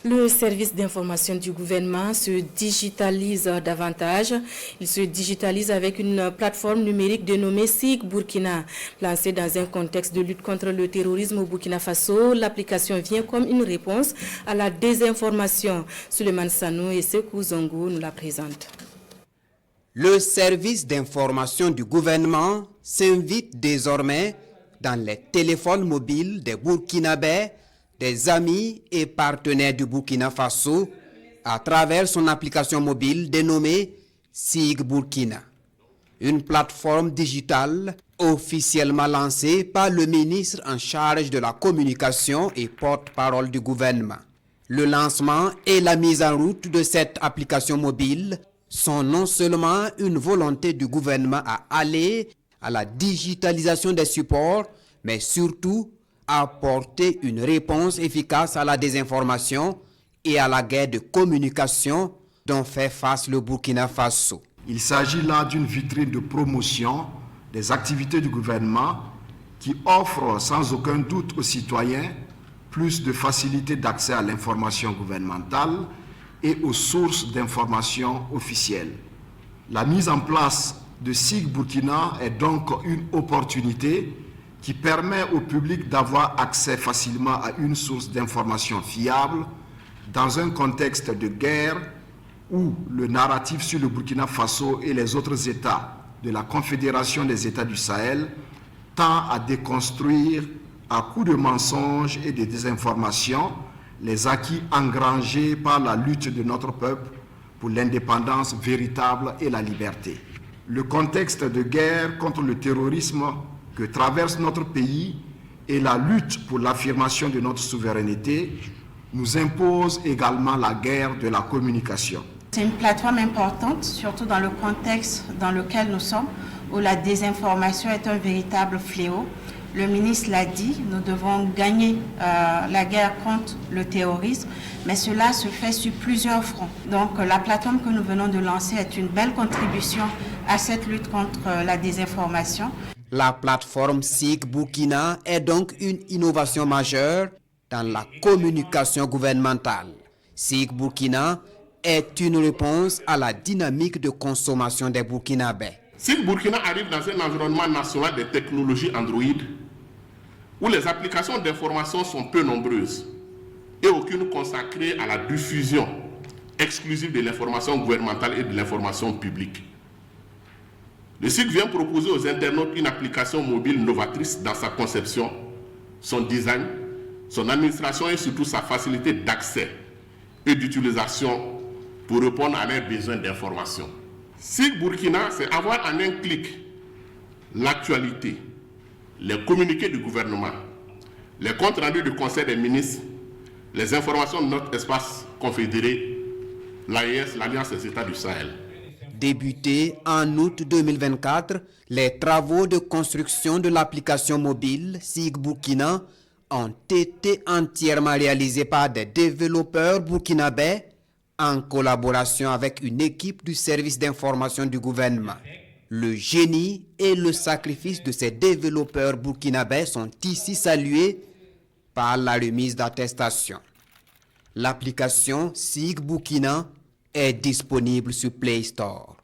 Le service d'information du gouvernement se digitalise davantage. Il se digitalise avec une plateforme numérique dénommée SIG Burkina. Lancée dans un contexte de lutte contre le terrorisme au Burkina Faso, l'application vient comme une réponse à la désinformation. Suleiman Sanou et Sekou Zongo nous la présentent. Le service d'information du gouvernement s'invite désormais dans les téléphones mobiles des Burkinabés, des amis et partenaires du Burkina Faso à travers son application mobile dénommée SIG Burkina. Une plateforme digitale officiellement lancée par le ministre en charge de la communication et porte-parole du gouvernement. Le lancement et la mise en route de cette application mobile sont non seulement une volonté du gouvernement à aller à la digitalisation des supports, mais surtout apporter une réponse efficace à la désinformation et à la guerre de communication dont fait face le Burkina Faso. Il s'agit là d'une vitrine de promotion des activités du gouvernement qui offre sans aucun doute aux citoyens plus de facilité d'accès à l'information gouvernementale et aux sources d'information officielles. La mise en place de SIG Burkina est donc une opportunité qui permet au public d'avoir accès facilement à une source d'information fiable dans un contexte de guerre où le narratif sur le Burkina Faso et les autres États de la Confédération des États du Sahel tend à déconstruire à coups de mensonges et de désinformation les acquis engrangés par la lutte de notre peuple pour l'indépendance véritable et la liberté. Le contexte de guerre contre le terrorisme que traverse notre pays et la lutte pour l'affirmation de notre souveraineté nous impose également la guerre de la communication. C'est une plateforme importante, surtout dans le contexte dans lequel nous sommes, où la désinformation est un véritable fléau. Le ministre l'a dit, nous devons gagner la guerre contre le terrorisme, mais cela se fait sur plusieurs fronts. Donc la plateforme que nous venons de lancer est une belle contribution à cette lutte contre la désinformation. La plateforme SIG Burkina est donc une innovation majeure dans la communication gouvernementale. SIG Burkina est une réponse à la dynamique de consommation des Burkinabés. SIG Burkina arrive dans un environnement national des technologies Android où les applications d'information sont peu nombreuses et aucune consacrée à la diffusion exclusive de l'information gouvernementale et de l'information publique. Le SIG vient proposer aux internautes une application mobile novatrice dans sa conception, son design, son administration et surtout sa facilité d'accès et d'utilisation pour répondre à leurs besoins d'information. SIG Burkina, c'est avoir en un clic l'actualité, les communiqués du gouvernement, les comptes rendus du Conseil des ministres, les informations de notre espace confédéré, l'AES, l'Alliance des États du Sahel. Débutés en août 2024, les travaux de construction de l'application mobile SIG Burkina ont été entièrement réalisés par des développeurs burkinabés en collaboration avec une équipe du service d'information du gouvernement. Le génie et le sacrifice de ces développeurs burkinabés sont ici salués par la remise d'attestation. L'application SIG Burkina est disponible sur Play Store.